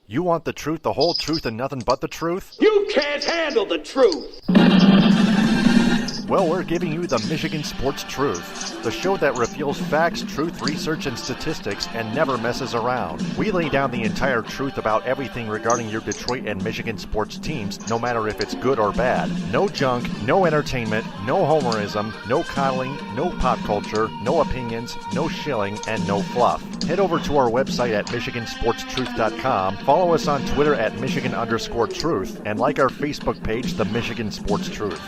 You want the truth, the whole truth, and nothing but the truth? You can't handle the truth! Well, we're giving you the Michigan Sports Truth, the show that reveals facts, truth, research, and statistics and never messes around. We lay down the entire truth about everything regarding your Detroit and Michigan sports teams, no matter if it's good or bad. No junk, no entertainment, no homerism, no coddling, no pop culture, no opinions, no shilling, and no fluff. Head over to our website at MichiganSportsTruth.com, follow us on Twitter at Michigan_Truth, and like our Facebook page, The Michigan Sports Truth.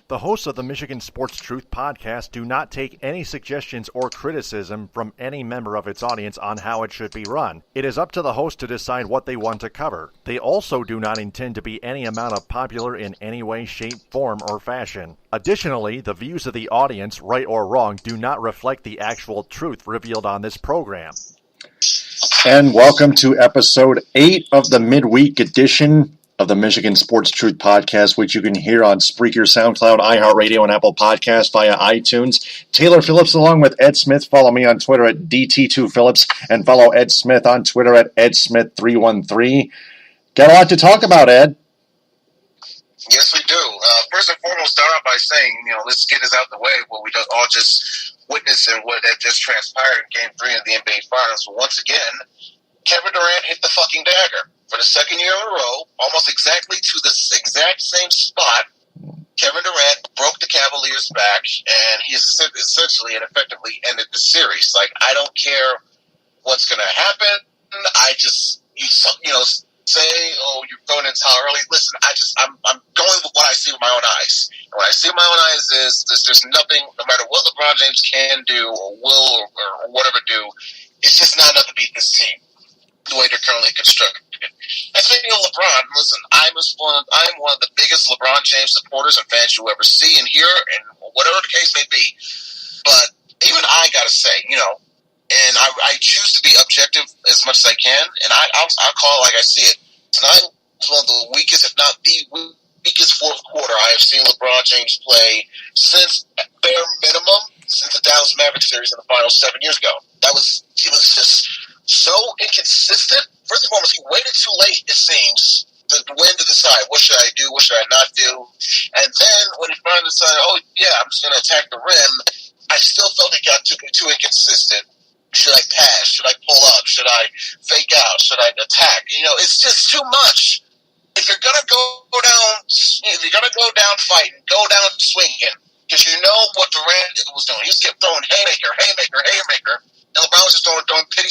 The hosts of the Michigan Sports Truth podcast do not take any suggestions or criticism from any member of its audience on how it should be run. It is up to the host to decide what they want to cover. They also do not intend to be any amount of popular in any way, shape, form, or fashion. Additionally, the views of the audience, right or wrong, do not reflect the actual truth revealed on this program. And welcome to episode 8 of the midweek edition of the Michigan Sports Truth podcast, which you can hear on Spreaker, SoundCloud, iHeartRadio, and Apple Podcasts via iTunes. Taylor Phillips along with Ed Smith. Follow me on Twitter at DT2Phillips and follow Ed Smith on Twitter at EdSmith313. Got a lot to talk about, Ed. Yes, we do. First and foremost, start out by saying, let's get this out the way. What we all just witnessed and what had just transpired in Game 3 of the NBA Finals. So once again, Kevin Durant hit the fucking dagger. For the second year in a row, almost exactly to the exact same spot, Kevin Durant broke the Cavaliers' back, and he's essentially and effectively ended the series. Like, I don't care what's going to happen. I just, say, oh, you're going in too early. Listen, I'm going with what I see with my own eyes. And what I see with my own eyes is there's nothing, no matter what LeBron James can do or will or whatever do, it's just not enough to beat this team the way they're currently constructed. And speaking of LeBron, listen, I'm one of the biggest LeBron James supporters and fans you'll ever see and hear, and whatever the case may be. But even I got to say, and I choose to be objective as much as I can, and I'll call it like I see it. Tonight was one of the weakest, if not the weakest fourth quarter I have seen LeBron James play since, bare minimum, since the Dallas Mavericks series in the finals 7 years ago. He was just so inconsistent. First and foremost, he waited too late, it seems, to decide what should I do, what should I not do. And then when he finally decided, I'm just going to attack the rim, I still felt he got too inconsistent. Should I pass? Should I pull up? Should I fake out? Should I attack? It's just too much. If you're going to go down fighting, go down swinging, because you know what Durant was doing. He just kept throwing haymaker, and LeBron was just throwing pity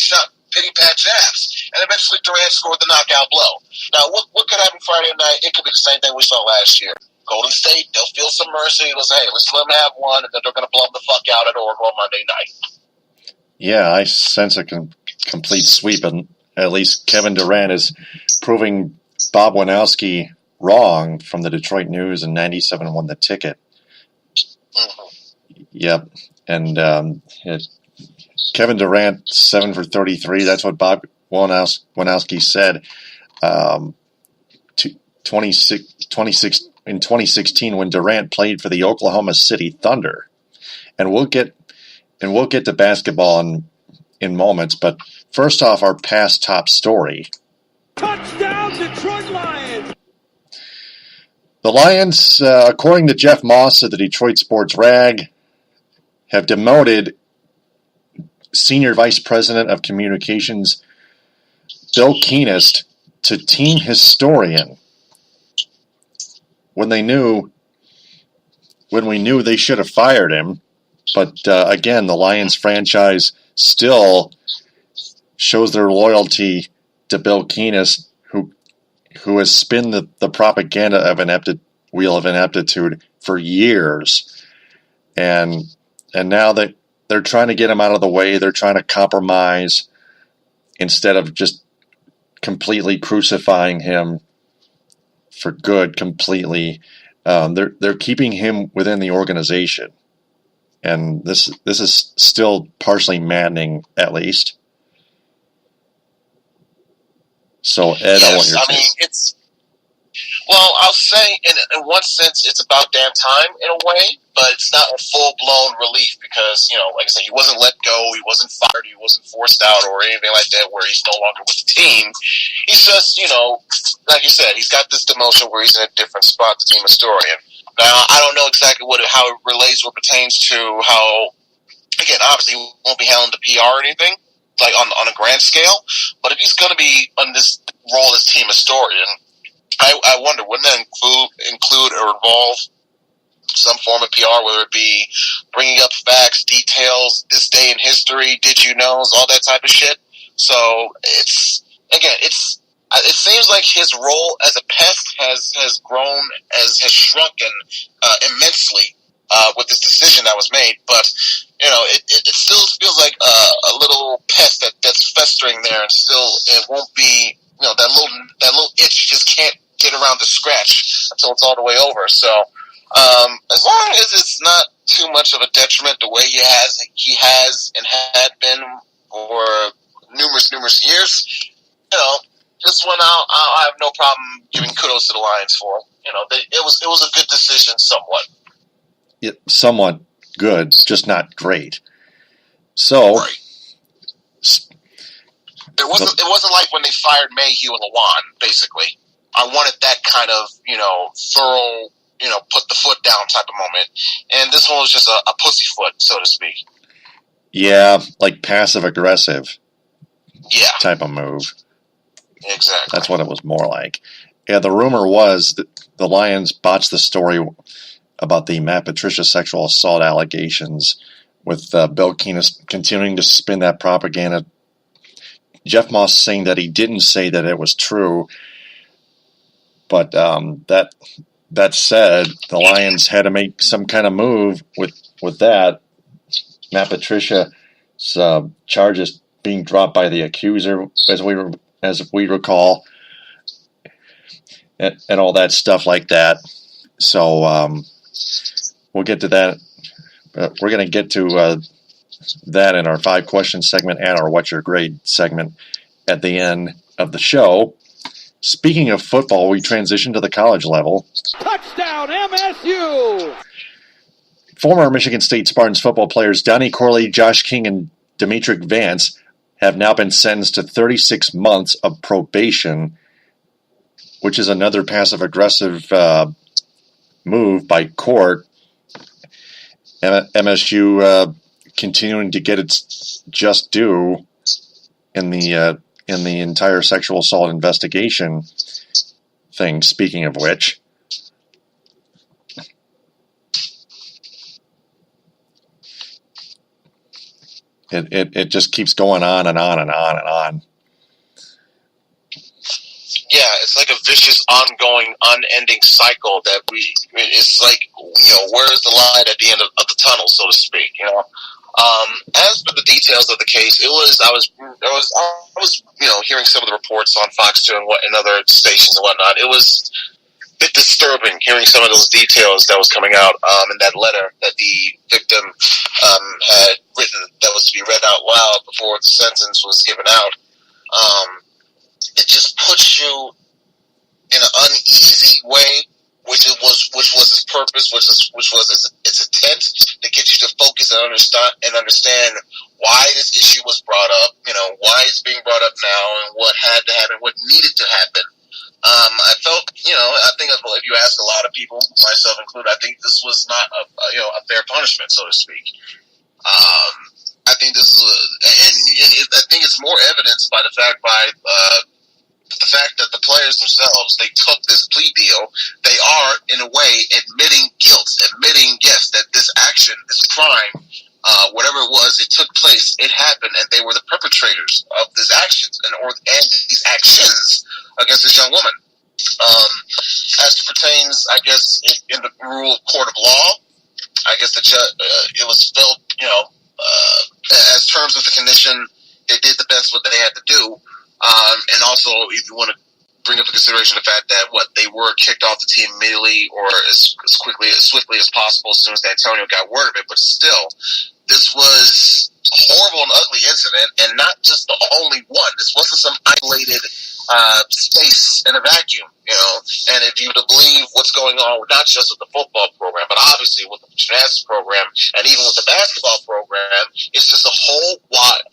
pat jabs, and eventually Durant scored the knockout blow. Now, what could happen Friday night? It could be the same thing we saw last year. Golden State, they'll feel some mercy. They'll say, hey, let's let them have one, and then they're going to blow them the fuck out at Oregon on Monday night. Yeah, I sense a complete sweep, and at least Kevin Durant is proving Bob Wanowski wrong from the Detroit News, and 97 won the ticket. Mm-hmm. Yep, and Kevin Durant, 7 for 33. That's what Bob Wanowski said. 2016 when Durant played for the Oklahoma City Thunder, and we'll get to basketball in moments. But first off, our past top story. Touchdown, Detroit Lions! The Lions, according to Jeff Moss of the Detroit Sports Rag, have demoted Senior Vice President of Communications Bill Keenist to team historian when we knew they should have fired him. But again, the Lions franchise still shows their loyalty to Bill Keenist, who has spun the propaganda of wheel of ineptitude for years, and now that they're trying to get him out of the way, they're trying to compromise instead of just completely crucifying him for good completely. They're keeping him within the organization, and this is still partially maddening, at least. So, Ed, I want your take. It's... Well, I'll say in one sense it's about damn time in a way, but it's not a full-blown relief because, like I said, he wasn't let go, he wasn't fired, he wasn't forced out or anything like that where he's no longer with the team. He's just, like you said, he's got this demotion where he's in a different spot, the team historian. Now, I don't know exactly how it relates or pertains to how, again, obviously he won't be handling the PR or anything, like on a grand scale, but if he's going to be on this role as team historian, I wonder, wouldn't that include or involve some form of PR, whether it be bringing up facts, details, this day in history, did you know, all that type of shit? So it seems like his role as a pest has grown, has shrunken immensely with this decision that was made. But it still feels like a little pest that's festering there, and still it won't be that little itch you just can't get around to scratch until it's all the way over. So as long as it's not too much of a detriment the way he has and had been for numerous years, this one I have no problem giving kudos to the Lions for. It was a good decision somewhat. Somewhat good, just not great. So right. It wasn't like when they fired Mayhew and Lawan, basically. I wanted that kind of, thorough, put the foot down type of moment. And this one was just a pussyfoot, so to speak. Yeah, like passive-aggressive type of move. Exactly. That's what it was more like. Yeah, the rumor was that the Lions botched the story about the Matt Patricia sexual assault allegations with Bill Keenist continuing to spin that propaganda. Jeff Moss saying that he didn't say that it was true. But that said, the Lions had to make some kind of move with that. Matt Patricia's charges being dropped by the accuser, as we recall, and all that stuff like that. So we'll get to that. We're going to get to that in our 5-question segment and our What's Your Grade segment at the end of the show. Speaking of football, we transition to the college level. Touchdown, MSU! Former Michigan State Spartans football players Donnie Corley, Josh King, and Demitric Vance have now been sentenced to 36 months of probation, which is another passive-aggressive move by court. MSU continuing to get its just due in the entire sexual assault investigation thing, speaking of which. It just keeps going on and on and on and on. Yeah, it's like a vicious, ongoing, unending cycle that it's like, where's the light at the end of the tunnel, so to speak, As for the details of the case, I was hearing some of the reports on Fox 2 and other stations and whatnot. It was a bit disturbing hearing some of those details that was coming out in that letter that the victim had written that was to be read out loud before the sentence was given out. It just puts you in an uneasy way, which was its purpose, which was its intent to get you to focus and understand why this issue was brought up, why it's being brought up now, and what had to happen, what needed to happen. I felt, I think if you ask a lot of people, myself included, I think this was not a fair punishment, so to speak. I think this is, I think it's more evidenced by the fact that the players themselves, they took this plea deal. They are, in a way, admitting guilt, admitting, yes, that this action, this crime, whatever it was, it took place, it happened, and they were the perpetrators of these actions and these actions against this young woman. As it pertains, I guess, in the rule of court of law, I guess it was felt, as terms of the condition, they did the best what they had to do. And also, if you want to bring up the consideration of the fact that they were kicked off the team immediately or as swiftly as possible as soon as Antonio got word of it. But still, this was a horrible and ugly incident, and not just the only one. This wasn't some isolated space in a vacuum, and if you to believe what's going on, not just with the football program, but obviously with the gymnastics program and even with the basketball program, it's just a whole wide,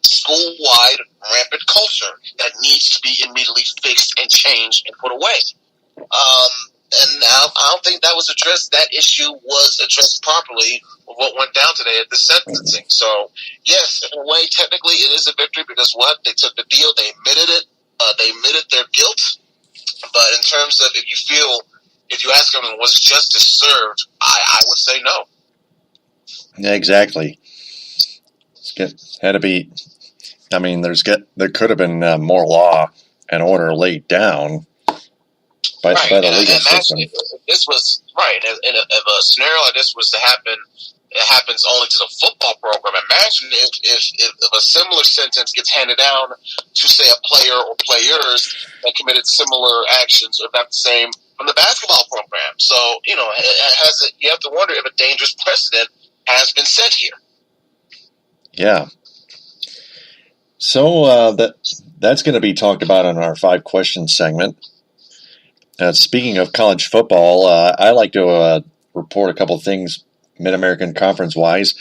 school-wide rampant culture that needs to be immediately fixed and changed and put away. And now I don't think that was addressed. That issue was addressed properly with what went down today at the sentencing. So, yes, in a way, technically it is a victory because they took the deal, they admitted it, they admitted their guilt. But in terms of if you ask them, was justice served, I would say no. Yeah, exactly. Had to be. I mean, there could have been more law and order laid down by the legal system. This was right. If a scenario like this was to happen, it happens only to the football program. Imagine if a similar sentence gets handed down to, say, a player or players that committed similar actions, or not the same, from the basketball program. So, you have to wonder if a dangerous precedent has been set here. Yeah. So that's going to be talked about in our 5 questions segment. Speaking of college football, I like to report a couple of things Mid-American Conference-wise.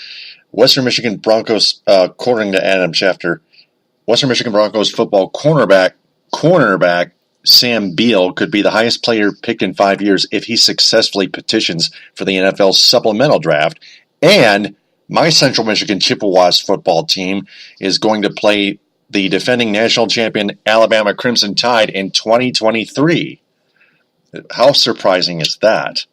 Western Michigan Broncos, according to Adam Schefter, Western Michigan Broncos football cornerback Sam Beal could be the highest player picked in 5 years if he successfully petitions for the NFL Supplemental Draft. And my Central Michigan Chippewas football team is going to play the defending national champion Alabama Crimson Tide in 2023. How surprising is that?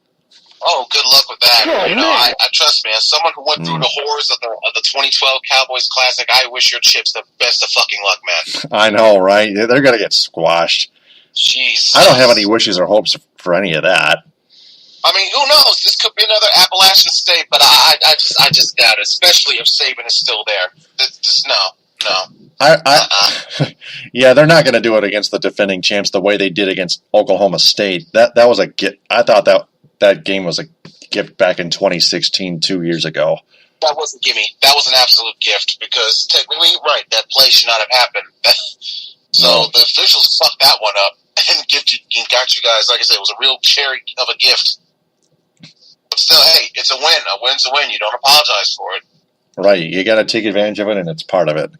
Oh, good luck with that. I trust me. As someone who went through the horrors of the 2012 Cowboys Classic, I wish your Chips the best of fucking luck, man. I know, right? They're going to get squashed. Jeez. I don't have any wishes or hopes for any of that. I mean, who knows? This could be another Appalachian State, but I just doubt it, especially if Saban is still there. Just no. Yeah, they're not going to do it against the defending champs the way they did against Oklahoma State. That was a gift. I thought that game was a gift back in 2016, 2 years ago. That wasn't gimme. That was an absolute gift because technically, right, that play should not have happened. So the officials fucked that one up and got you guys. Like I said, it was a real cherry of a gift. But still, hey, it's a win. A win's a win. You don't apologize for it. Right. You got to take advantage of it, and it's part of it.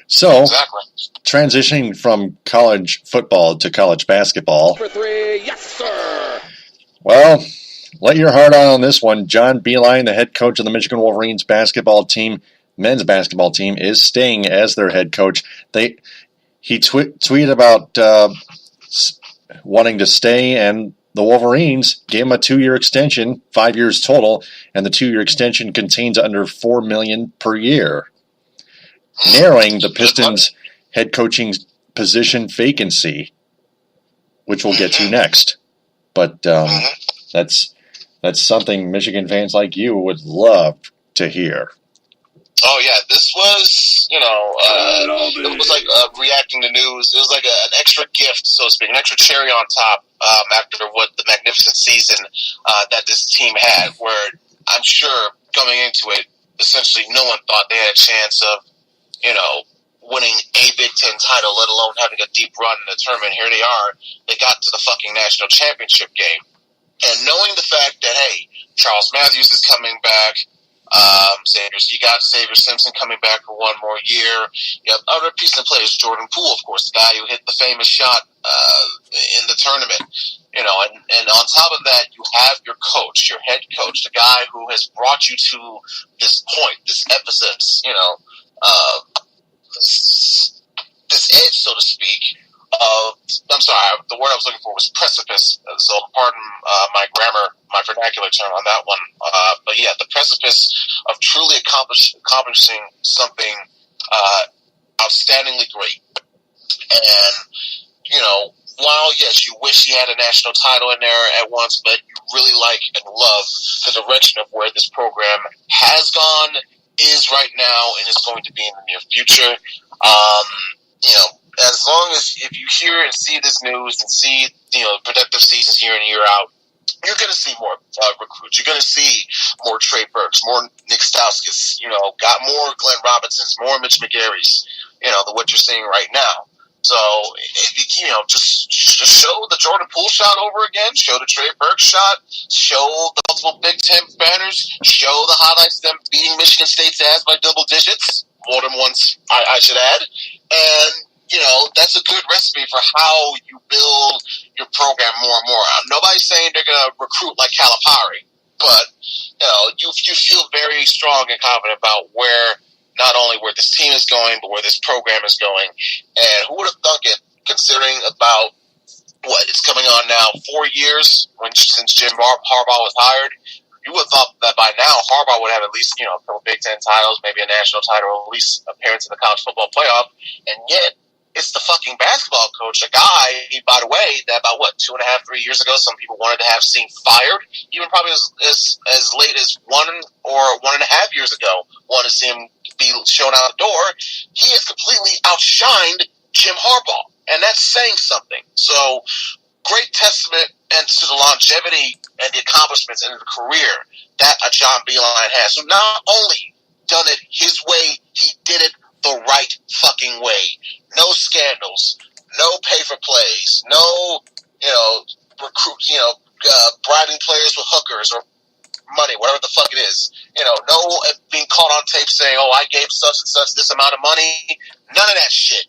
So, exactly. Transitioning from college football to college basketball. For 3, yes, sir. Well, let your heart out on this one. John Beilein, the head coach of the Michigan Wolverines men's basketball team, is staying as their head coach. He tweeted about wanting to stay, and the Wolverines gave him a 2-year extension, 5 years total, and the 2-year extension contains under $4 million per year, narrowing the Pistons' head coaching position vacancy, which we'll get to next. But that's something Michigan fans like you would love to hear. Oh, yeah, this was, it was like reacting to news. It was like an extra gift, so to speak, an extra cherry on top after what the magnificent season that this team had, where I'm sure coming into it, essentially no one thought they had a chance of, winning a Big Ten title, let alone having a deep run in the tournament. Here they are. They got to the fucking national championship game. And knowing the fact that, hey, Charles Matthews is coming back, you got Xavier Simpson coming back for one more year. You have other pieces of players. Jordan Poole, of course, the guy who hit the famous shot in the tournament. And on top of that, you have your coach, your head coach, the guy who has brought you to this point, this emphasis, this edge, so to speak. I'm sorry, the word I was looking for was precipice, so pardon my grammar, my vernacular term on that one. But yeah, the precipice of truly accomplishing something outstandingly great. And, while, yes, you wish you had a national title in there at once, but you really like and love the direction of where this program has gone, is right now, and is going to be in the near future. As long as if you hear and see this news and see, productive seasons year in, year out, you're going to see more recruits. You're going to see more Trey Burks, more Nick Stauskas, got more Glenn Robinsons, more Mitch McGarry's, than what you're seeing right now. So, just show the Jordan Poole shot over again, show the Trey Burke shot, show the multiple Big Ten banners, show the highlights of them beating Michigan State's ass by double digits, more than once, I should add. And, that's a good recipe for how you build your program more and more. Nobody's saying they're going to recruit like Calipari, but, you feel very strong and confident about not only where this team is going, but where this program is going. And who would have thunk it, considering about, it's coming on now 4 years since Jim Harbaugh was hired. You would have thought that by now Harbaugh would have at least, a couple Big Ten titles, maybe a national title, or at least appearance in the college football playoff. And yet, it's the fucking basketball coach, a guy, by the way, that about 2.5, 3 years ago, some people wanted to have seen fired, even probably as late as 1 or 1.5 years ago, wanted to see him be shown out the door. He has completely outshined Jim Harbaugh, and that's saying something. So, great testament and to the longevity and the accomplishments in the career that a John Beilein has. So not only done it his way, he did it the right fucking way. No scandals, no pay for plays, no, bribing players with hookers or money, whatever the fuck it is. No being caught on tape saying, I gave such and such this amount of money. None of that shit.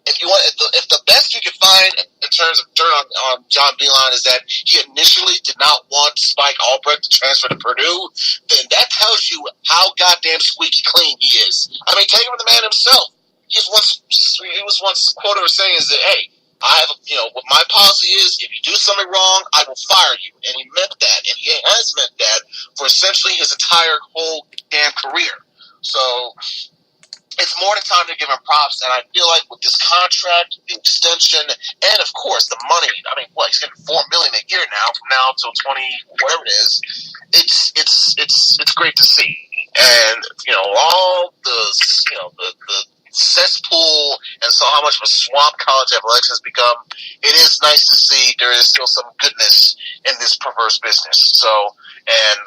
If the best you can find in terms of dirt on John Beilein is that he initially did not want Spike Albrecht to transfer to Purdue, then that tells you how goddamn squeaky clean he is. I mean, take him from the man himself. He was once quoted as saying is that, hey, I have, what my policy is, if you do something wrong, I will fire you. And he meant that, and he has meant that for essentially his entire whole damn career. So, it's more than time to give him props, and I feel like with this contract, the extension, and of course the money. I mean, he's getting $4 million a year now, from now till 20, whatever it is. It's great to see, and all the cesspool and saw how much of a swamp college athletics has become. It is nice to see there is still some goodness in this perverse business. So, and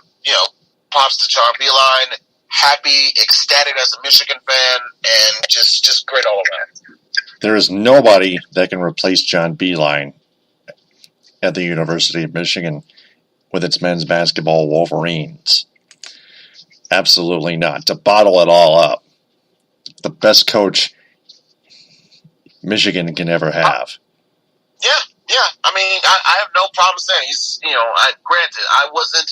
props to John Beilein. Happy, ecstatic as a Michigan fan, and just great all around. There is nobody that can replace John Beilein at the University of Michigan with its men's basketball Wolverines. Absolutely not. To bottle it all up, the best coach Michigan can ever have. Yeah. I mean, I have no problem saying he's, granted, I wasn't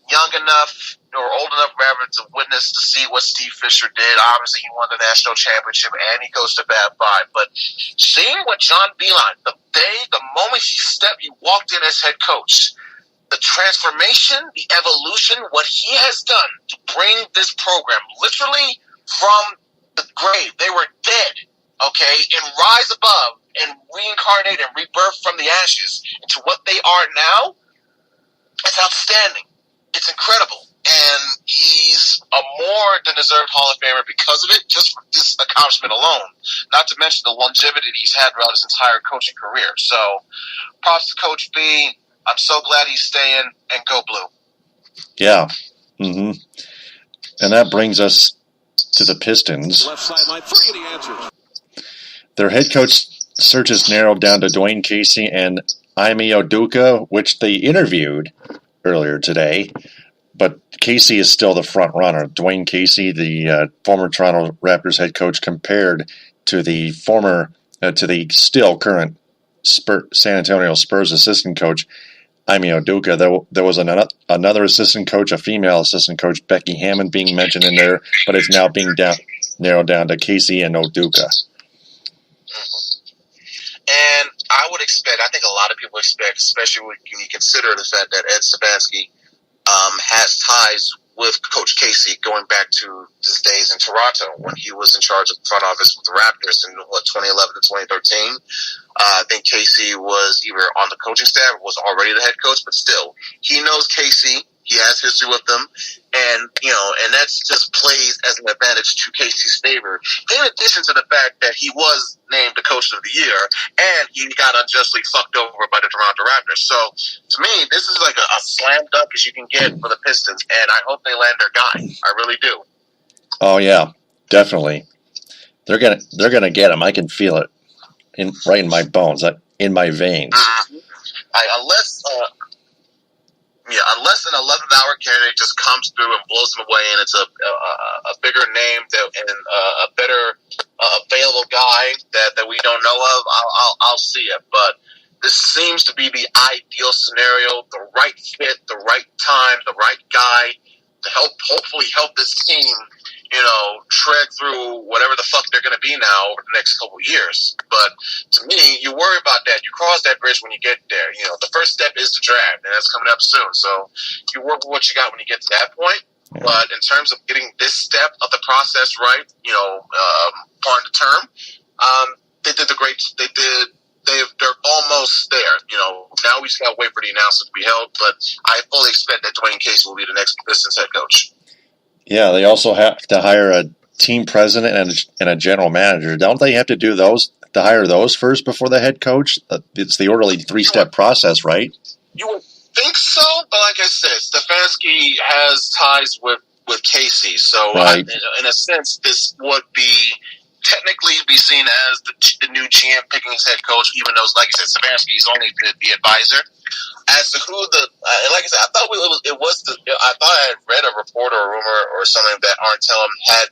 young enough or old enough rather to witness to see what Steve Fisher did. Obviously, he won the national championship and he coached a Fab Five. But seeing what John Beilein, the moment he walked in as head coach, the transformation, the evolution, what he has done to bring this program literally from the grave. They were dead, okay, and rise above and reincarnate and rebirth from the ashes into what they are now. It's outstanding. It's incredible. And he's a more than deserved Hall of Famer because of it, just for this accomplishment alone. Not to mention the longevity he's had throughout his entire coaching career. So, props to Coach B. I'm so glad he's staying, and go blue. Yeah. Mm-hmm. And that brings us to the Pistons. Left sideline, 3 and he answers. Their head coach search is narrowed down to Dwayne Casey and Ime Oduka, which they interviewed earlier today. But Casey is still the front runner. Dwayne Casey, the former Toronto Raptors head coach, compared to the still current San Antonio Spurs assistant coach, Ime Oduka. There was another assistant coach, a female assistant coach, Becky Hammond, being mentioned in there, but it's now being narrowed down to Casey and Oduka. And I think a lot of people expect, especially when you consider the fact that Ed Stefanski has ties with Coach Casey going back to his days in Toronto when he was in charge of the front office with the Raptors in 2011 to 2013. I think Casey was either on the coaching staff or was already the head coach, but still, he knows Casey. He has history with them, and that just plays as an advantage to Casey's favor. In addition to the fact that he was named the Coach of the Year, and he got unjustly fucked over by the Toronto Raptors. So, to me, this is like a slam dunk as you can get for the Pistons, and I hope they land their guy. I really do. Oh yeah, definitely. They're gonna get him. I can feel it. right in my bones, in my veins. Unless an 11th hour candidate just comes through and blows them away, and it's a bigger name and a better available guy that we don't know of, I'll see it. But this seems to be the ideal scenario: the right fit, the right time, the right guy to hopefully help this team, tread through whatever the fuck they're going to be now over the next couple of years. But to me, you worry about that. You cross that bridge when you get there. The first step is the draft, and that's coming up soon. So you work with what you got when you get to that point. Yeah. But in terms of getting this step of the process right, part of the term, they did the great. They're almost there. Now we just got to wait for the announcement to be held. But I fully expect that Dwayne Casey will be the next Pistons head coach. Yeah, they also have to hire a team president and a general manager. Don't they have to do those, to hire those first before the head coach? It's the orderly 3-step process, right? You would think so, but like I said, Stefanski has ties with Casey. So right. In a sense, this would technically be seen as the new GM picking his head coach, even though, like I said, Stefanski is only the advisor. As to who like I said, I thought I thought I had read a report or a rumor or something that Artellum had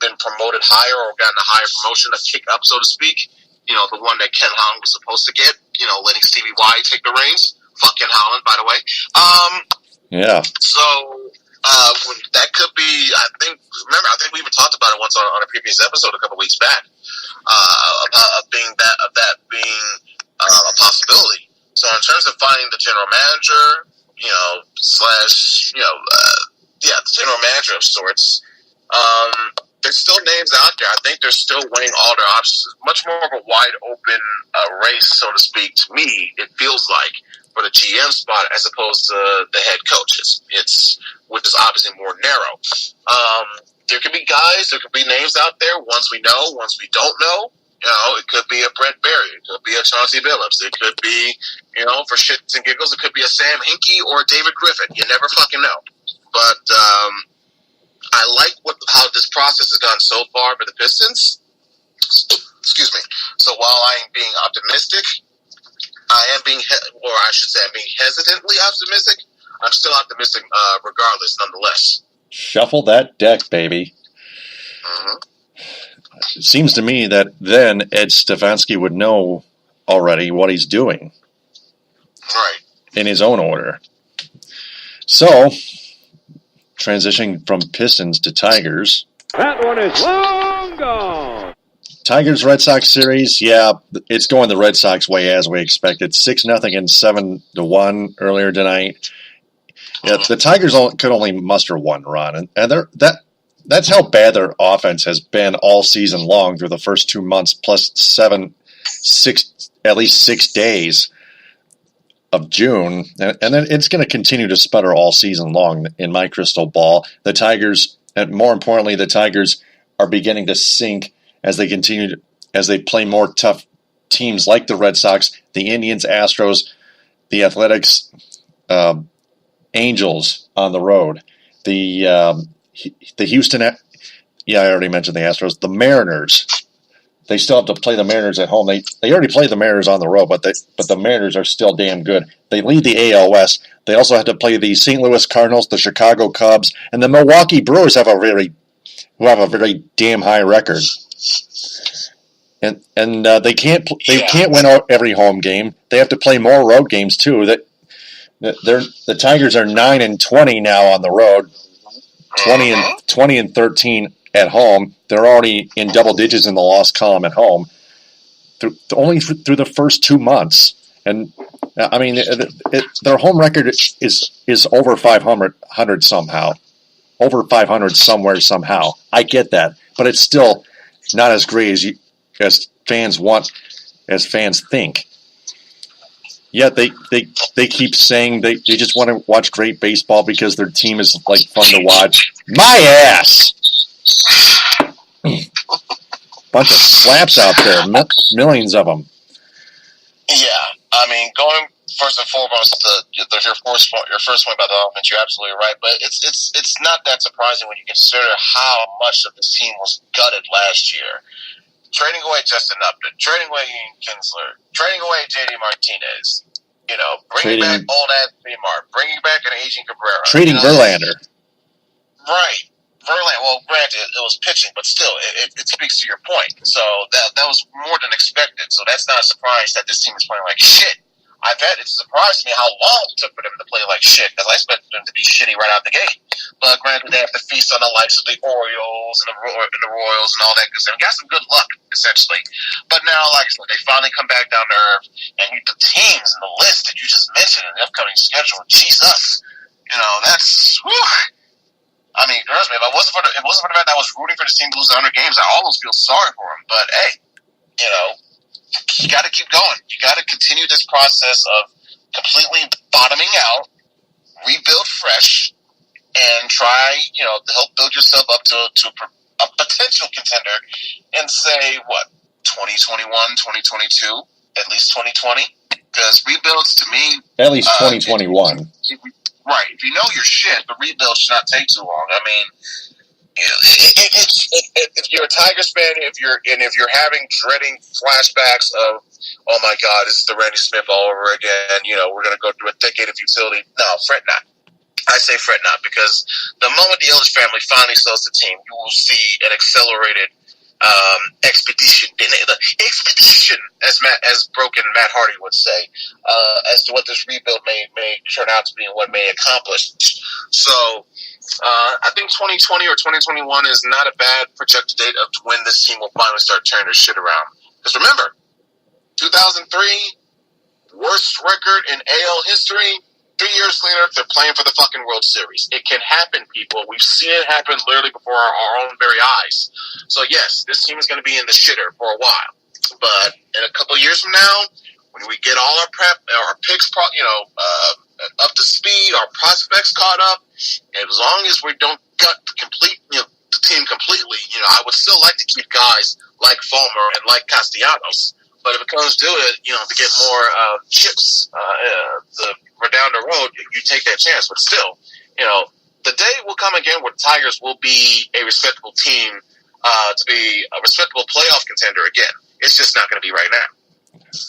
been promoted higher or gotten a higher promotion, a kick up, so to speak. The one that Ken Holland was supposed to get. Letting Stevie Y take the reins. Fuck Ken Holland, by the way. Yeah. So that could be. I think we even talked about it once on a previous episode a couple weeks back. Of that being a possibility. So in terms of finding the general manager, the general manager of sorts, there's still names out there. I think they're still weighing all their options. Much more of a wide open race, so to speak, to me, it feels like, for the GM spot as opposed to the head coaches. Which is obviously more narrow. There could be guys, there could be names out there, ones we know, ones we don't know. It could be a Brett Berry. It could be a Chauncey Billups. It could be, for shits and giggles, it could be a Sam Hinkie or a David Griffin. You never fucking know. But I like how this process has gone so far for the Pistons. Excuse me. So while I am being optimistic, I'm being hesitantly optimistic. I'm still optimistic regardless, nonetheless. Shuffle that deck, baby. Mm-hmm. It seems to me that then Ed Stefanski would know already what he's doing. Right. In his own order. So, transitioning from Pistons to Tigers. That one is long gone. Tigers-Red Sox series, yeah, it's going the Red Sox way as we expected. 6-0 and 7-1 earlier tonight. Yeah, the Tigers could only muster one run, and that's how bad their offense has been all season long through the first 2 months, plus at least 6 days of June, and then it's going to continue to sputter all season long in my crystal ball. The Tigers, and more importantly, the Tigers are beginning to sink as they play more tough teams like the Red Sox, the Indians, Astros, the Athletics, Angels on the road, the Houston, I already mentioned the Astros, the Mariners. They still have to play the Mariners at home. They already played the Mariners on the road, but the Mariners are still damn good. They lead the AL West. They also have to play the St. Louis Cardinals, the Chicago Cubs, and the Milwaukee Brewers who have a very damn high record. And they can't win out every home game. They have to play more road games too. The Tigers are 9-20 now on the road, 20-13 at home. They're already in double digits in the loss column at home. Only through the first 2 months, and I mean their home record is over 500 somehow, over 500 somewhere somehow. I get that, but it's still not as great as fans want, as fans think. Yet they keep saying they just want to watch great baseball because their team is like fun to watch. My ass! Bunch of slaps out there, millions of them. Yeah, I mean, going first and foremost to your first point about the offense, you're absolutely right. But it's not that surprising when you consider how much of this team was gutted last year. trading away Justin Upton, trading away Ian Kinsler, trading away J.D. Martinez, bringing back old-ass Fremar, bringing back an aging Cabrera. Trading Verlander. Right. Verlander, well, granted, it was pitching, but still, it speaks to your point. So that was more than expected. So that's not a surprise that this team is playing like shit. I bet it surprised me how long it took for them to play like shit, because I expected them to be shitty right out the gate. But granted, they have to feast on the likes of the Orioles and the Royals and all that good stuff. Got some good luck, essentially. But now, like I said, they finally come back down to earth, and the teams and the list that you just mentioned in the upcoming schedule, Jesus, that's... Whew. I mean, trust me, if it wasn't for the fact that I was rooting for the team to lose 100 games, I almost feel sorry for them. But hey, you got to keep going. You got to continue this process of completely bottoming out, rebuild fresh, and try, to help build yourself up to a potential contender in, say, 2021, 2022, at least 2020? Because rebuilds, to me... At least 2021. Right. If you know your shit, the rebuild should not take too long. I mean, if you're a Tigers fan, if you're having dreading flashbacks of, oh my God, this is the Randy Smith all over again. We're going to go through a decade of futility. No, fret not. I say fret not, because the moment the Ilitch family finally sells the team, you will see an accelerated expedition, as broken Matt Hardy would say, as to what this rebuild may turn out to be and what may accomplish. So, I think 2020 or 2021 is not a bad projected date of when this team will finally start turning their shit around. Because remember, 2003, worst record in AL history. 3 years later, they're playing for the fucking World Series. It can happen, people. We've seen it happen literally before our own very eyes. So, yes, this team is going to be in the shitter for a while. But in a couple of years from now, when we get all our picks, up to speed, our prospects caught up, and as long as we don't gut the team completely, I would still like to keep guys like Fulmer and like Castellanos. But if it comes to it, to get more chips for down the road, you take that chance. But still, the day will come again where the Tigers will be a respectable team, to be a respectable playoff contender again. It's just not going to be right now.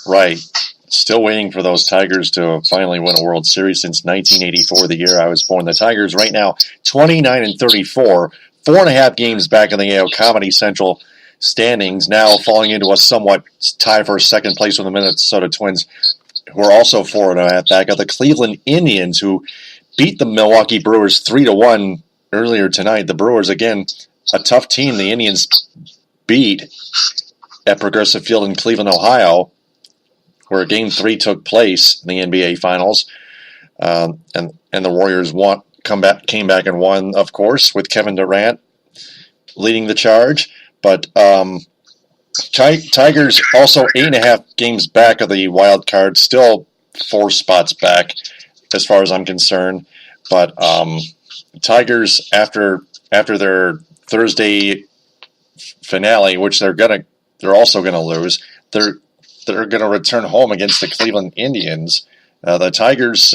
Right. Still waiting for those Tigers to finally win a World Series since 1984, the year I was born. The Tigers right now, 29-34, 4.5 games back in the AL Comedy Central standings, now falling into a somewhat tie for second place with the Minnesota Twins, who are also 4.5 back of the Cleveland Indians, who beat the Milwaukee Brewers 3-1 earlier tonight. The Brewers, again, a tough team. The Indians beat at Progressive Field in Cleveland, Ohio, where Game 3 took place in the NBA Finals, and the Warriors came back and won, of course, with Kevin Durant leading the charge. But Tigers also 8.5 games back of the wild card, still 4 spots back as far as I'm concerned. But Tigers, after their Thursday finale, which they're also gonna lose, they're gonna return home against the Cleveland Indians. The Tigers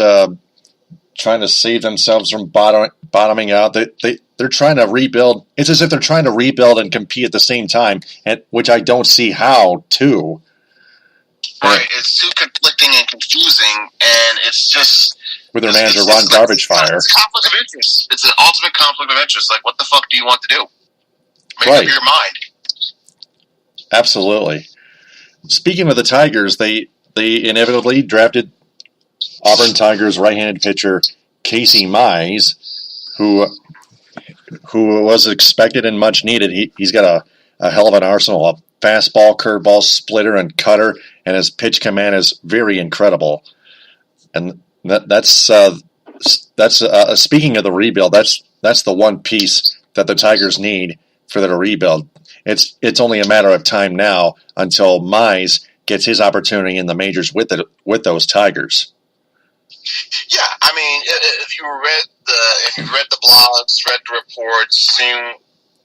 trying to save themselves from bottoming out. They're trying to rebuild. It's as if they're trying to rebuild and compete at the same time, which I don't see how to. Right, it's too conflicting and confusing, and it's just... With their manager, Ron Garbage Fire. It's conflict of interest. It's an ultimate conflict of interest. Like, what the fuck do you want to do? Make up your mind. Absolutely. Speaking of the Tigers, they inevitably drafted Auburn Tigers right-handed pitcher Casey Mize, who was expected and much needed. He's got a hell of an arsenal, a fastball, curveball, splitter, and cutter, and his pitch command is very incredible. And that's speaking of the rebuild, that's the one piece that the Tigers need for their rebuild. It's only a matter of time now until Mize gets his opportunity in the majors with those Tigers. Yeah, I mean, if you read the blogs, read the reports, seen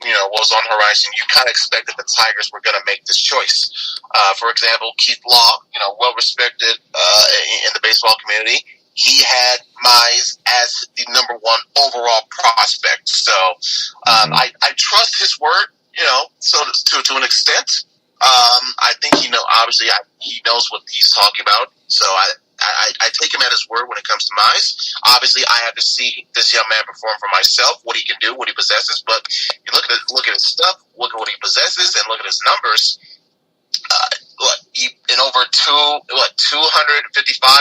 what was on the horizon, you kind of expected the Tigers were going to make this choice. For example, Keith Law, well respected in the baseball community, he had Mize as the number 1 overall prospect. So I trust his word, so to an extent. I think obviously he knows what he's talking about. So I take him at his word when it comes to Mize. Obviously, I have to see this young man perform for myself, what he can do, what he possesses. But you look at his stuff, look at what he possesses, and look at his numbers. In over 255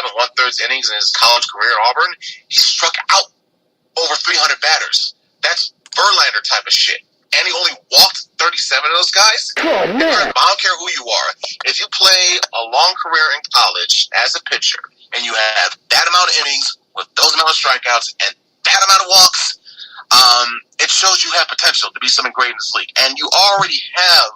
and 1/3 innings in his college career at Auburn, he struck out over 300 batters. That's Verlander type of shit. And he only walked 37 of those guys. I don't care who you are. If you play a long career in college as a pitcher and you have that amount of innings with those amount of strikeouts and that amount of walks, it shows you have potential to be something great in this league. And you already have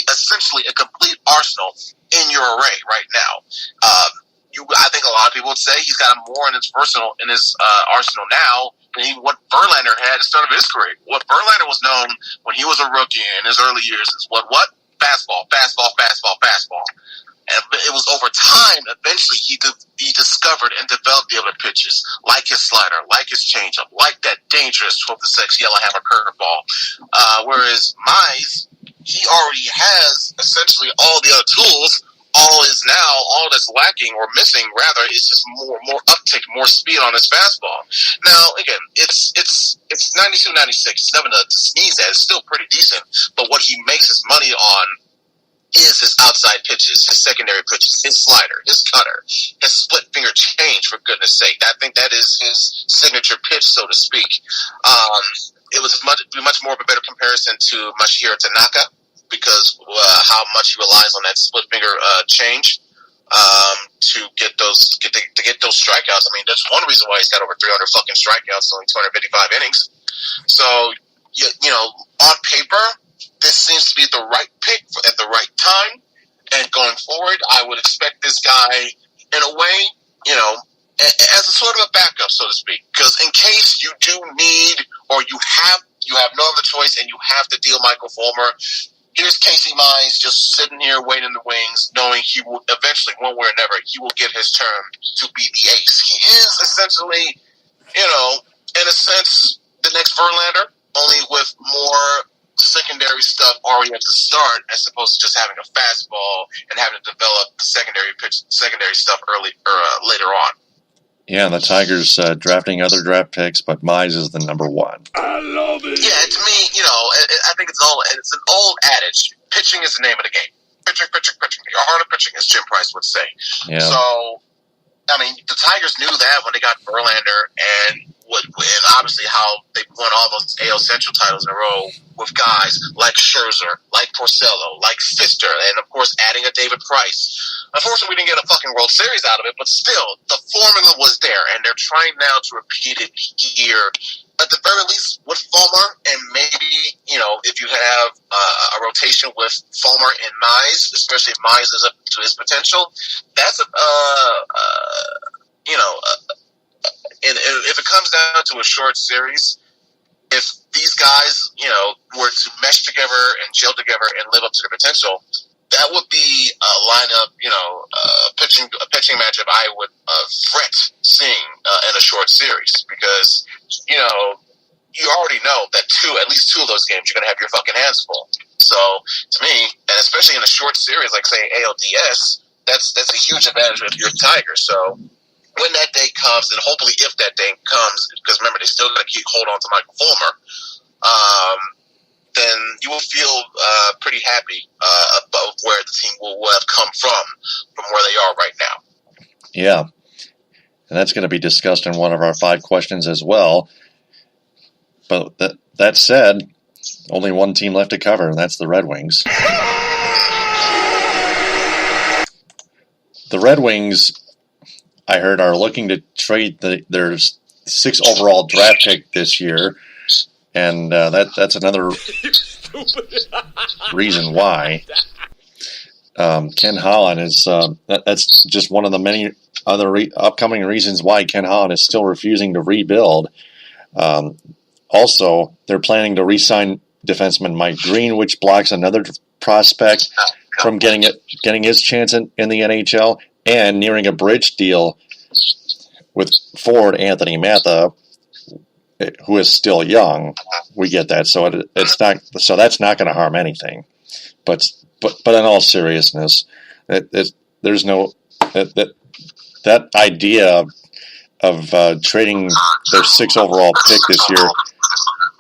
essentially a complete arsenal in your array right now. I think a lot of people would say he's got more in his arsenal now than even what Verlander had at the start of his career. What Verlander was known when he was a rookie in his early years is what? Fastball. And it was over time, eventually, he discovered and developed the other pitches, like his slider, like his changeup, like that dangerous 12-6 yellow hammer curveball. Whereas Mize, he already has essentially all the other tools. All that's lacking or missing, rather, is just more uptick, more speed on his fastball. Now, again, it's 92, 96. It's nothing to sneeze at. It's still pretty decent. But what he makes his money on is his outside pitches, his secondary pitches, his slider, his cutter, his split finger change, for goodness sake. I think that is his signature pitch, so to speak. It was much more of a better comparison to Masahiro Tanaka, because how much he relies on that split finger change to get those strikeouts. I mean, that's one reason why he's got over 300 fucking strikeouts, only 255 innings. So on paper, this seems to be the right pick at the right time. And going forward, I would expect this guy, in a way, as a sort of a backup, so to speak. Because in case you do need, or you have no other choice, and you have to deal Michael Fulmer. Here's Casey Mize just sitting here waiting in the wings, knowing he will eventually, one way or another, he will get his turn to be the ace. He is essentially, in a sense, the next Verlander, only with more secondary stuff already at the start, as opposed to just having a fastball and having to develop the secondary stuff later on. Yeah, the Tigers drafting other draft picks, but Mize is the number one. I love it. Yeah, to me, I think it's an old adage. Pitching is the name of the game. Pitching. The art of pitching, as Jim Price would say. Yeah. So, I mean, the Tigers knew that when they got Verlander, and obviously how they won all those AL Central titles in a row with guys like Scherzer, like Porcello, like Fister, and of course adding a David Price. Unfortunately, we didn't get a fucking World Series out of it, but still, the formula was there, and they're trying now to repeat it here. At the very least, with Fulmer, and maybe, if you have a rotation with Fulmer and Mize, especially if Mize is up to his potential, that's and if it comes down to a short series, if these guys, were to mesh together and gel together and live up to their potential, that would be a lineup, a pitching matchup I would fret seeing in a short series, because, you already know that at least two of those games, you're going to have your fucking hands full. So, to me, and especially in a short series, like, say, ALDS, that's a huge advantage if you're a Tiger. So, when that day comes, and hopefully if that day comes, because remember, they still got to hold on to Michael Fulmer, then you will feel pretty happy about where the team will have come from where they are right now. Yeah, and that's going to be discussed in one of our 5 questions as well. But that said, only one team left to cover, and that's the Red Wings. The Red Wings, I heard, are looking to trade their 6th overall draft pick this year, and that's another reason why. Ken Holland is that's just one of the many other upcoming reasons why Ken Holland is still refusing to rebuild. Also, they're planning to re-sign defenseman Mike Green, which blocks another prospect from getting his chance in the NHL, and nearing a bridge deal with forward Anthony Matha, who is still young. We get that, so that's not going to harm anything. But but in all seriousness, there's no that idea of trading their 6th overall pick this year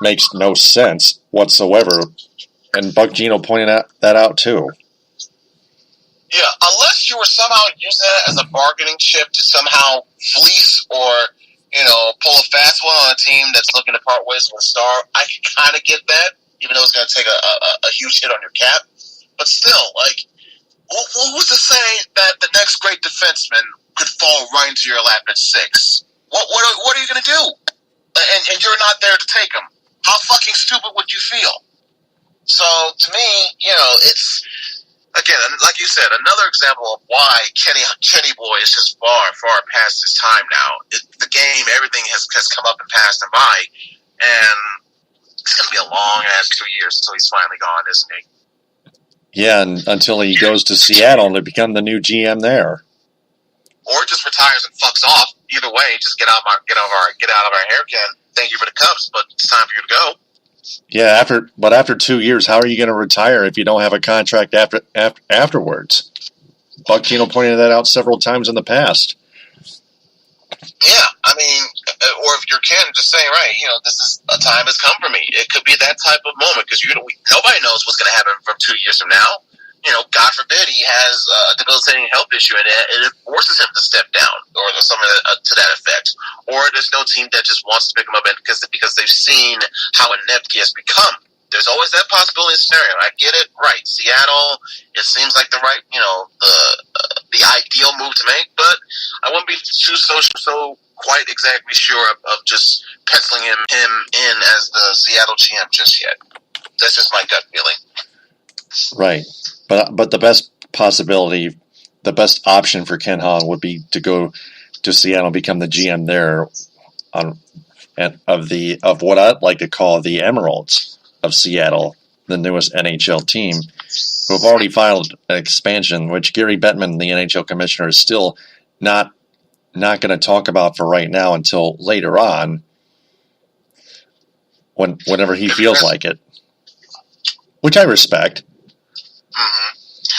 makes no sense whatsoever. And Buck Gino pointed that out too. Yeah, unless you were somehow using it as a bargaining chip to somehow fleece or, pull a fast one on a team that's looking to part ways with a star, I can kind of get that, even though it's going to take a huge hit on your cap. But still, who's to say that the next great defenseman could fall right into your lap at 6? What are you going to do? And you're not there to take him. How fucking stupid would you feel? So, to me, it's, again, like you said, another example of why Kenny Boy is just far, far past his time now. The game, everything has come up and passed him by, and it's going to be a long-ass 2 years until he's finally gone, isn't he? Yeah, and until he goes to Seattle to become the new GM there. Or just retires and fucks off. Either way, just get out of our hair can. Thank you for the cups, but it's time for you to go. Yeah, after 2 years, how are you going to retire if you don't have a contract afterwards? Buck Gino pointed that out several times in the past. Yeah, I mean, or if you're Ken, just saying, right, this is a time has come for me. It could be that type of moment because nobody knows what's going to happen from 2 years from now. God forbid he has a debilitating health issue and it forces him to step down or something to that effect. Or there's no team that just wants to pick him up because they've seen how inept he has become. There's always that possibility scenario. I get it, right? Seattle, it seems like the right, the ideal move to make, but I wouldn't be so quite exactly sure of just penciling him in as the Seattle GM just yet. That's just my gut feeling. Right. But the best possibility, the best option for Ken Hong would be to go to Seattle and become the GM there of what I'd like to call the Emeralds of Seattle, the newest NHL team, who have already filed an expansion, which Gary Bettman, the NHL commissioner, is still not going to talk about for right now until later on, whenever he feels like it, which I respect. Mm-hmm.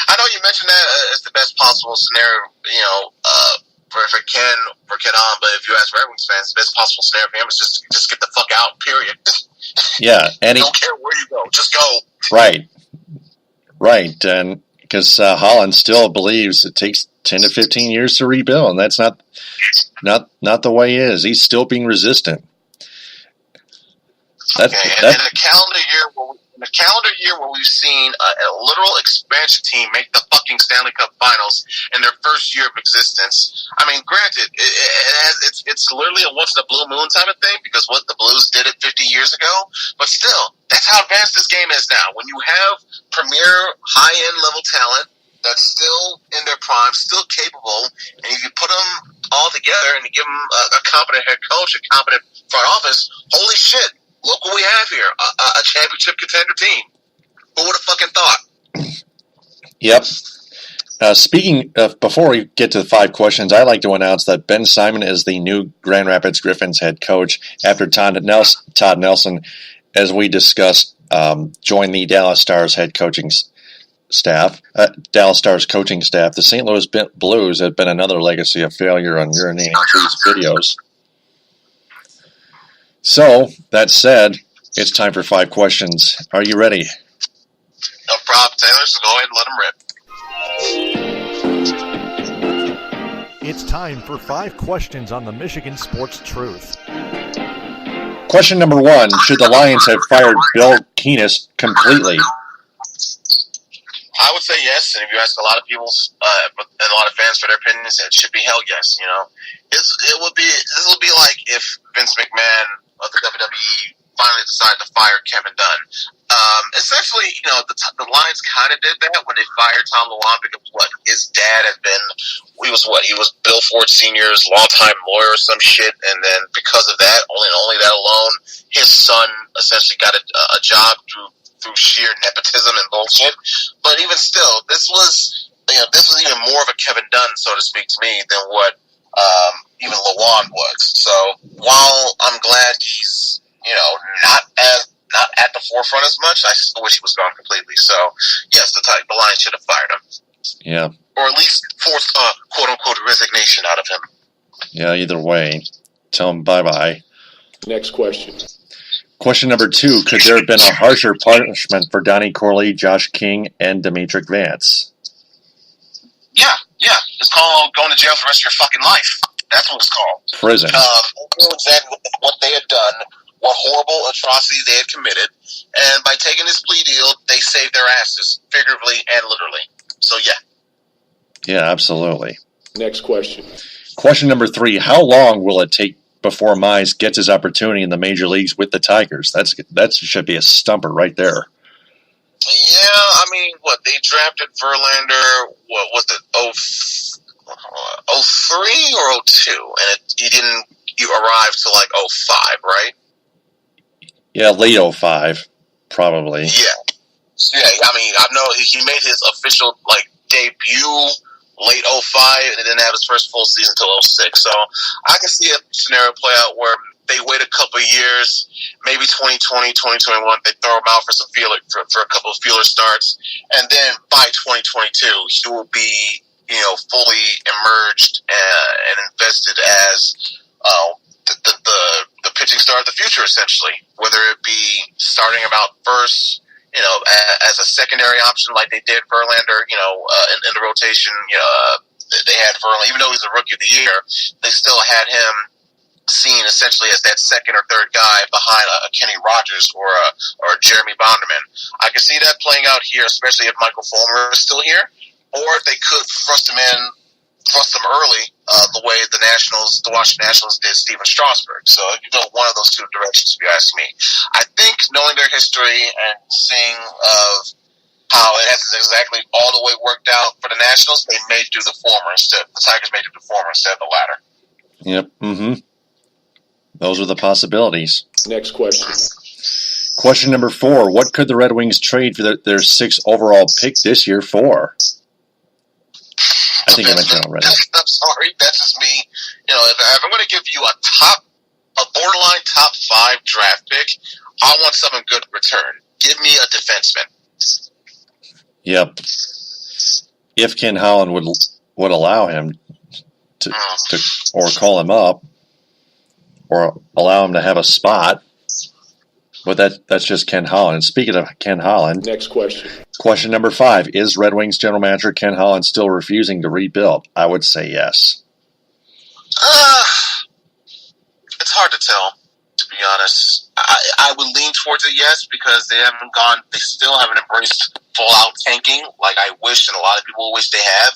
I know you mentioned that as the best possible scenario, for Ken on, but if you ask Red Wings fans, the best possible scenario for him is just get the fuck out, period. Yeah. And don't care where you go, just go. Right. And because Holland still believes it takes 10 to 15 years to rebuild, and that's not the way he is. He's still being resistant. In a calendar year where we've seen a literal expansion team make the fucking Stanley Cup Finals in their first year of existence. I mean, granted, it's literally a once in a blue moon type of thing because what the Blues did it 50 years ago. But still, that's how advanced this game is now. When you have premier high-end level talent that's still in their prime, still capable, and if you put them all together and you give them a competent head coach, a competent front office, holy shit. Look what we have here, a championship contender team. Who would have fucking thought? Yep. Speaking of, before we get to the 5 questions, I'd like to announce that Ben Simon is the new Grand Rapids Griffins head coach after Todd Nelson, as we discussed, joined the Dallas Stars head coaching staff. Dallas Stars coaching staff. The St. Louis Blues have been another legacy of failure on urinating trees videos. So, that said, it's time for 5 questions. Are you ready? No problem, Taylor, so go ahead and let him rip. It's time for 5 questions on the Michigan Sports Truth. Question number 1. Should the Lions have fired Bill Keenist completely? I would say yes, and if you ask a lot of people and a lot of fans for their opinions, it should be hell yes. This would be like if Vince McMahon of the WWE finally decided to fire Kevin Dunn. Essentially, the Lions kind of did that when they fired Tom Luan because his dad had been, he was Bill Ford Sr.'s longtime lawyer or some shit, and then because of that, only that alone, his son essentially got a job through sheer nepotism and bullshit. But even still, this was even more of a Kevin Dunn, so to speak, to me than what even Luan was. So while I'm glad he's not as not at the forefront as much. I still wish he was gone completely. So, yes, the Lions should have fired him. Yeah. Or at least forced quote-unquote resignation out of him. Yeah, either way. Tell him bye-bye. Next question. Question number 2. Could there have been a harsher punishment for Donnie Corley, Josh King, and Demitric Vance? Yeah. It's called going to jail for the rest of your fucking life. That's what it's called. Prison. They knew exactly what they had done, what horrible atrocities they had committed, and by taking this plea deal, they saved their asses, figuratively and literally. So, yeah. Yeah, absolutely. Next question. Question number 3. How long will it take before Mize gets his opportunity in the major leagues with the Tigers? That should be a stumper right there. Yeah, I mean, they drafted Verlander, what was it, 03 or 02? And he arrived to like 05, right? Yeah, late 05, probably. Yeah, I mean, I know he made his official, debut late 05 and didn't have his first full season until 06. So I can see a scenario play out where they wait a couple of years, maybe 2020, 2021, they throw him out for some for a couple of feeler starts, and then by 2022 he will be, fully emerged and invested as the pitching star of the future, essentially. Whether it be starting him out first, as a secondary option like they did Verlander, in the rotation. They had Verlander, even though he's a rookie of the year, they still had him seen essentially as that second or third guy behind a Kenny Rogers or a Jeremy Bonderman. I can see that playing out here, especially if Michael Fulmer is still here, or if they could thrust him early, the way the Washington Nationals did Steven Strasburg. So you go one of those two directions, if you ask me. I think knowing their history and seeing of how it hasn't exactly all the way worked out for the Nationals, they may do the former instead. The Tigers may do the former instead of the latter. Yep. Mm-hmm. Those are the possibilities. Next question. Question number 4. What could the Red Wings trade for their 6th overall pick this year for? I think I mentioned already. I'm sorry, that's just me. If I'm going to give you a borderline top 5 draft pick, I want something good in return. Give me a defenseman. Yep. If Ken Holland would allow him to or call him up or allow him to have a spot. But that's just Ken Holland. And speaking of Ken Holland, next question. Question number 5. Is Red Wings general manager Ken Holland still refusing to rebuild? I would say yes. It's hard to tell, to be honest. I would lean towards a yes because they still haven't embraced full-out tanking like I wish and a lot of people wish they have.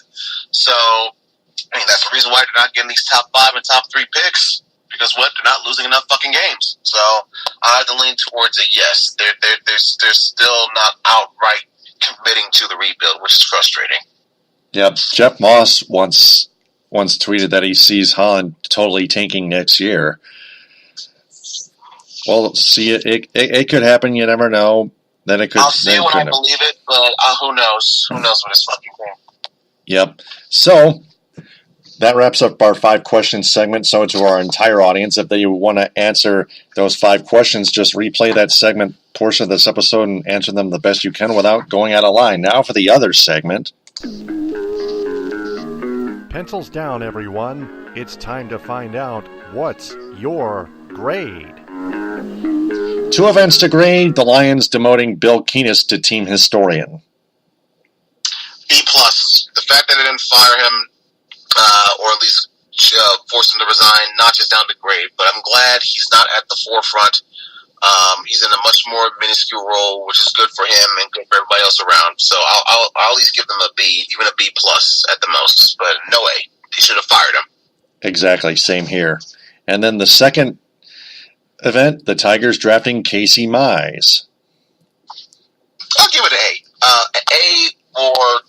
So, I mean, that's the reason why they're not getting these top 5 and top 3 picks. Because they're not losing enough fucking games. So I have to lean towards a yes. They're still not outright committing to the rebuild, which is frustrating. Yep. Jeff Moss once tweeted that he sees Holland totally tanking next year. Well, see, it could happen. You never know. Then it could. I'll see it when I believe it, but who knows? Who knows what it's fucking thing. Yep. So that wraps up our 5 questions segment. So to our entire audience, if they want to answer those 5 questions, just replay that segment portion of this episode and answer them the best you can without going out of line. Now for the other segment. Pencils down, everyone. It's time to find out what's your grade. 2 events to grade. The Lions demoting Bill Keenist to team historian. B+. The fact that they didn't fire him, or at least force him to resign, notches down the grade. But I'm glad he's not at the forefront. He's in a much more minuscule role, which is good for him and good for everybody else around. So I'll at least give them a B, even a B+ at the most. But no A. He should have fired him. Exactly. Same here. And then the second event, the Tigers drafting Casey Mize. I'll give it an A. A for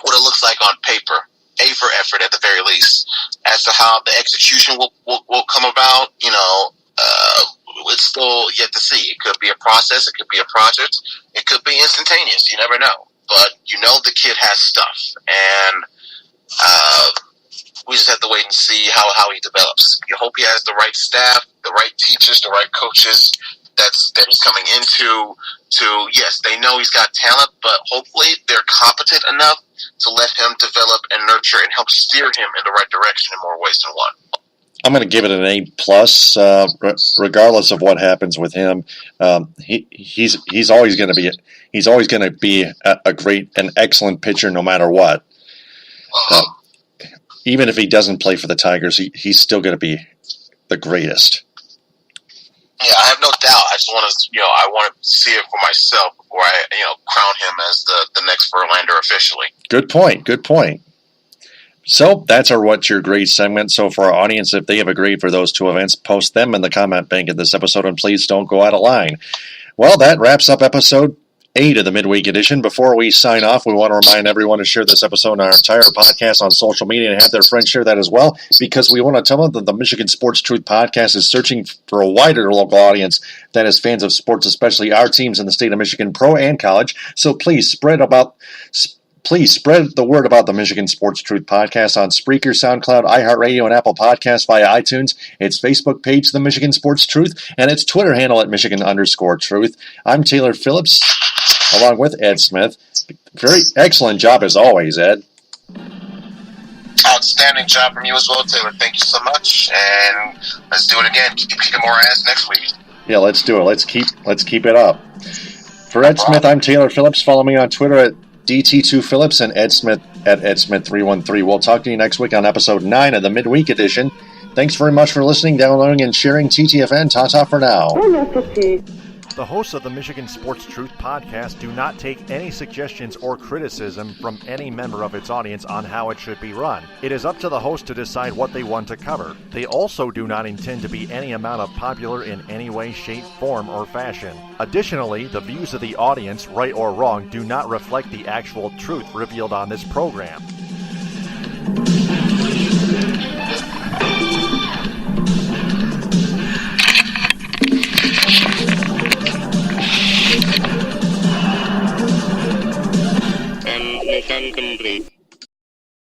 what it looks like on paper. A for effort at the very least. As to how the execution will come about, it's still yet to see. It could be a process. It could be a project. It could be instantaneous. You never know. But the kid has stuff. And we just have to wait and see how he develops. You hope he has the right staff, the right teachers, the right coaches that's that he's coming into. To yes, they know he's got talent, but hopefully they're competent enough to let him develop and nurture and help steer him in the right direction in more ways than one. I'm going to give it an A+, regardless of what happens with him. He's always going to be a great, an excellent pitcher no matter what. Even if he doesn't play for the Tigers, he's still going to be the greatest. Yeah, I have no doubt. I just want to, I want to see it for myself before I, crown him as the next Verlander officially. Good point. So that's our What's Your Grade segment. So for our audience, if they have a grade for those two events, post them in the comment bank of this episode, and please don't go out of line. Well, that wraps up episode 8 of the midweek edition. Before we sign off, we want to remind everyone to share this episode and our entire podcast on social media and have their friends share that as well, because we want to tell them that the Michigan Sports Truth podcast is searching for a wider local audience that is fans of sports, especially our teams in the state of Michigan, pro and college. So please spread the word about the Michigan Sports Truth podcast on Spreaker, SoundCloud, iHeartRadio, and Apple Podcasts via iTunes. Its Facebook page, The Michigan Sports Truth, and its Twitter handle at Michigan_Truth. I'm Taylor Phillips, along with Ed Smith. Very excellent job as always, Ed. Outstanding job from you as well, Taylor. Thank you so much, and let's do it again. Keep kicking more ass next week. Yeah, let's do it. Let's keep it up. For Ed Smith, I'm Taylor Phillips. Follow me on Twitter at DT2Phillips and Ed Smith at EdSmith313. We'll talk to you next week on episode 9 of the midweek edition. Thanks very much for listening, downloading, and sharing TTFN. Ta-ta for now. The hosts of the Michigan Sports Truth podcast do not take any suggestions or criticism from any member of its audience on how it should be run. It is up to the host to decide what they want to cover. They also do not intend to be any amount of popular in any way, shape, form, or fashion. Additionally, the views of the audience, right or wrong, do not reflect the actual truth revealed on this program. Transmission complete.